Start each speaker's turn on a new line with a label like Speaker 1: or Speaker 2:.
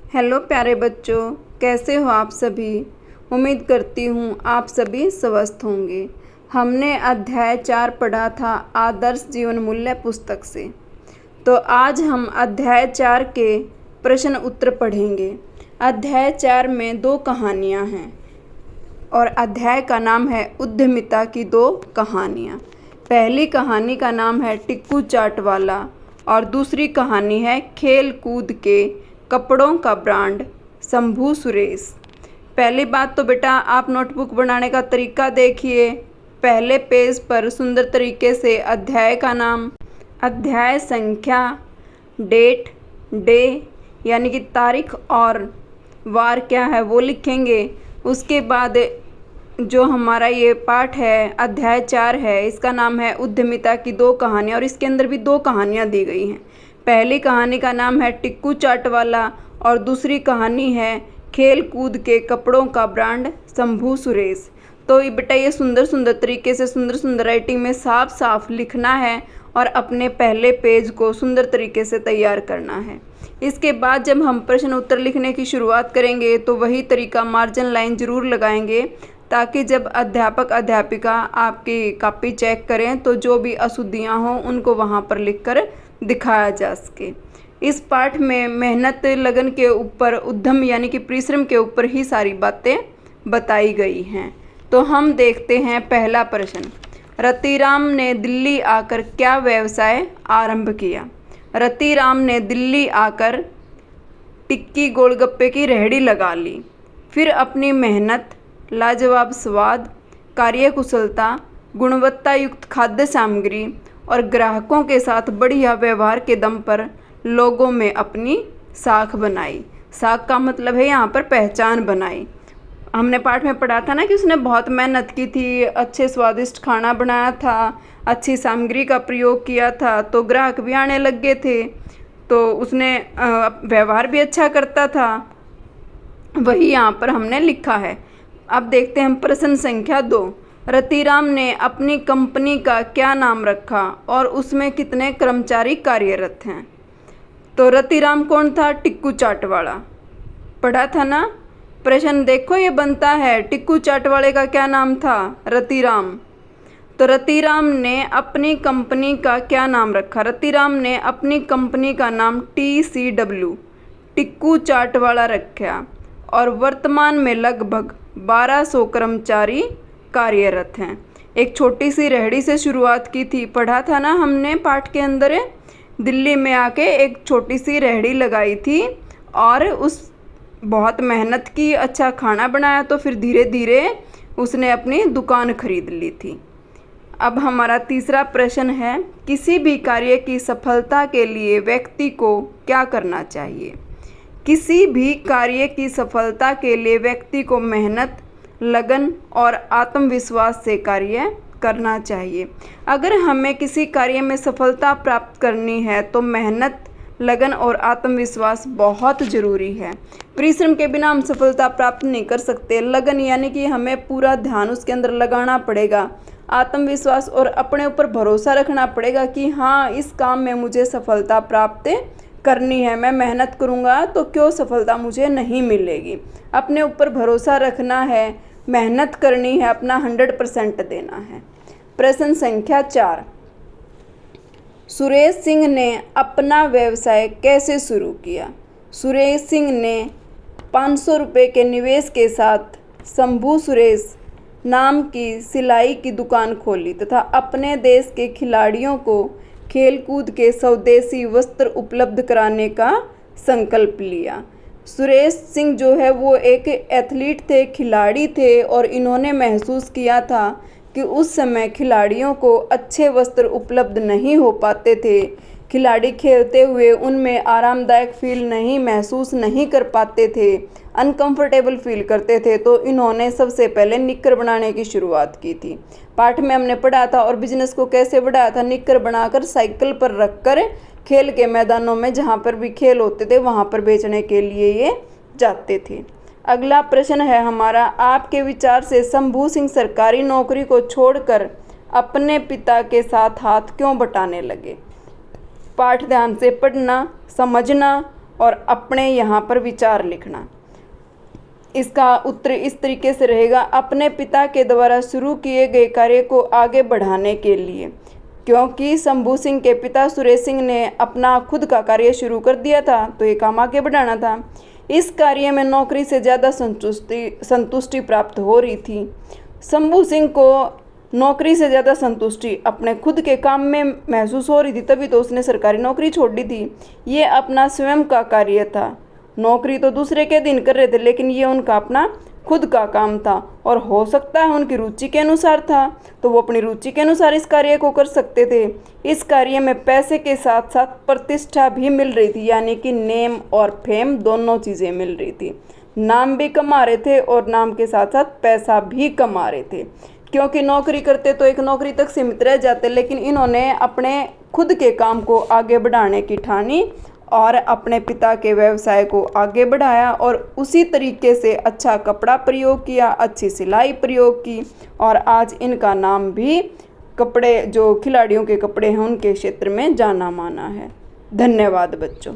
Speaker 1: Hello प्यारे बच्चों, कैसे हो आप सभी। उम्मीद करती हूँ आप सभी स्वस्थ होंगे। हमने अध्याय 4 पढ़ा था आदर्श जीवन मूल्य पुस्तक से। तो आज हम अध्याय 4 के प्रश्न उत्तर पढ़ेंगे। अध्याय 4 में 2 कहानियाँ हैं और अध्याय का नाम है उद्यमिता की 2 कहानियाँ। पहली कहानी का नाम है टिक्कू चाट वाला और दूसरी कहानी है खेल कूद के कपड़ों का ब्रांड शंभू सुरेश। पहली बात तो बेटा आप नोटबुक बनाने का तरीका देखिए। पहले पेज पर सुंदर तरीके से अध्याय का नाम, अध्याय संख्या, डेट, डे यानी कि तारीख और वार क्या है वो लिखेंगे। उसके बाद जो हमारा ये पाठ है अध्याय 4 है, इसका नाम है उद्यमिता की 2 कहानियाँ और इसके अंदर भी 2 कहानियाँ दी गई हैं। पहली कहानी का नाम है टिक्कू चाट वाला और दूसरी कहानी है खेल कूद के कपड़ों का ब्रांड शंभू सुरेश। तो ये बेटा ये सुंदर सुंदर तरीके से सुंदर राइटिंग में साफ साफ लिखना है और अपने पहले पेज को सुंदर तरीके से तैयार करना है। इसके बाद जब हम प्रश्न उत्तर लिखने की शुरुआत करेंगे तो वही तरीका मार्जिन लाइन ज़रूर लगाएंगे ताकि जब अध्यापक अध्यापिका आपकी कॉपी चेक करें तो जो भी अशुद्धियाँ हों उनको वहाँ पर लिखकर दिखाया जा सके। इस पाठ में मेहनत लगन के ऊपर, उद्यम यानी कि परिश्रम के ऊपर ही सारी बातें बताई गई हैं। तो हम देखते हैं पहला प्रश्न। रतिराम ने दिल्ली आकर क्या व्यवसाय आरंभ किया। रतिराम ने दिल्ली आकर टिक्की गोलगप्पे की रेहड़ी लगा ली। फिर अपनी मेहनत, लाजवाब स्वाद, कार्यकुशलता, गुणवत्ता युक्त खाद्य सामग्री और ग्राहकों के साथ बढ़िया व्यवहार के दम पर लोगों में अपनी साख बनाई। साख का मतलब है यहाँ पर पहचान बनाई। हमने पाठ में पढ़ा था ना कि उसने बहुत मेहनत की थी, अच्छे स्वादिष्ट खाना बनाया था, अच्छी सामग्री का प्रयोग किया था, तो ग्राहक भी आने लग गए थे। तो उसने व्यवहार भी अच्छा करता था, वही यहाँ पर हमने लिखा है। अब देखते हैं प्रश्न संख्या 2। रतिराम ने अपनी कंपनी का क्या नाम रखा और उसमें कितने कर्मचारी कार्यरत हैं। तो रतिराम कौन था? टिक्कू चाट वाला। पढ़ा था ना। प्रश्न देखो ये बनता है, टिक्कू चाट वाले का क्या नाम था? रतिराम। तो रतिराम ने अपनी कंपनी का क्या नाम रखा? रतिराम ने अपनी कंपनी का नाम TCW टिक्कू चाट वाला रखा और वर्तमान में लगभग 1200 कर्मचारी कार्यरत हैं। एक छोटी सी रेहड़ी से शुरुआत की थी, पढ़ा था ना हमने पाठ के अंदर। दिल्ली में आके एक छोटी सी रेहड़ी लगाई थी और उस बहुत मेहनत की, अच्छा खाना बनाया, तो फिर धीरे धीरे उसने अपनी दुकान खरीद ली थी। अब हमारा तीसरा प्रश्न है, किसी भी कार्य की सफलता के लिए व्यक्ति को क्या करना चाहिए। किसी भी कार्य की सफलता के लिए व्यक्ति को मेहनत, लगन और आत्मविश्वास से कार्य करना चाहिए। अगर हमें किसी कार्य में सफलता प्राप्त करनी है तो मेहनत, लगन और आत्मविश्वास बहुत ज़रूरी है। परिश्रम के बिना हम सफलता प्राप्त नहीं कर सकते। लगन यानी कि हमें पूरा ध्यान उसके अंदर लगाना पड़ेगा। आत्मविश्वास और अपने ऊपर भरोसा रखना पड़ेगा कि हाँ, इस काम में मुझे सफलता प्राप्त करनी है, मैं मेहनत करूँगा तो क्यों सफलता मुझे नहीं मिलेगी। अपने ऊपर भरोसा रखना है, मेहनत करनी है, अपना 100% देना है। प्रश्न संख्या 4। सुरेश सिंह ने अपना व्यवसाय कैसे शुरू किया। सुरेश सिंह ने 500 रुपये के निवेश के साथ शंभू सुरेश नाम की सिलाई की दुकान खोली तथा अपने देश के खिलाड़ियों को खेलकूद के स्वदेशी वस्त्र उपलब्ध कराने का संकल्प लिया। सुरेश सिंह जो है वो एक एथलीट थे, खिलाड़ी थे और इन्होंने महसूस किया था कि उस समय खिलाड़ियों को अच्छे वस्त्र उपलब्ध नहीं हो पाते थे। खिलाड़ी खेलते हुए उनमें आरामदायक फील महसूस नहीं कर पाते थे, अनकंफर्टेबल फील करते थे। तो इन्होंने सबसे पहले निक्कर बनाने की शुरुआत की थी। पाठ में हमने पढ़ा था। और बिजनेस को कैसे बढ़ाया था? निक्कर बनाकर साइकिल पर रखकर खेल के मैदानों में, जहाँ पर भी खेल होते थे वहाँ पर बेचने के लिए ये जाते थे। अगला प्रश्न है हमारा, आपके विचार से शंभू सिंह सरकारी नौकरी को छोड़कर अपने पिता के साथ हाथ क्यों बटाने लगे। पाठ ध्यान से पढ़ना, समझना और अपने यहाँ पर विचार लिखना। इसका उत्तर इस तरीके से रहेगा, अपने पिता के द्वारा शुरू किए गए कार्य को आगे बढ़ाने के लिए। क्योंकि शंभू सिंह के पिता सुरेश सिंह ने अपना खुद का कार्य शुरू कर दिया था, तो ये काम आगे बढ़ाना था। इस कार्य में नौकरी से ज़्यादा संतुष्टि प्राप्त हो रही थी। शंभू सिंह को नौकरी से ज़्यादा संतुष्टि अपने खुद के काम में महसूस हो रही थी, तभी तो उसने सरकारी नौकरी छोड़ दी थी। ये अपना स्वयं का कार्य था। नौकरी तो दूसरे के दिन कर रहे थे, लेकिन ये उनका अपना खुद का काम था और हो सकता है उनकी रुचि के अनुसार था, तो वो अपनी रुचि के अनुसार इस कार्य को कर सकते थे। इस कार्य में पैसे के साथ साथ प्रतिष्ठा भी मिल रही थी, यानी कि नेम और फेम दोनों चीज़ें मिल रही थी। नाम भी कमा रहे थे और नाम के साथ साथ पैसा भी कमा रहे थे। क्योंकि नौकरी करते तो एक नौकरी तक सीमित रह जाते, लेकिन इन्होंने अपने खुद के काम को आगे बढ़ाने की ठानी और अपने पिता के व्यवसाय को आगे बढ़ाया और उसी तरीके से अच्छा कपड़ा प्रयोग किया, अच्छी सिलाई प्रयोग की और आज इनका नाम भी कपड़े, जो खिलाड़ियों के कपड़े हैं उनके क्षेत्र में जाना माना है। धन्यवाद बच्चों।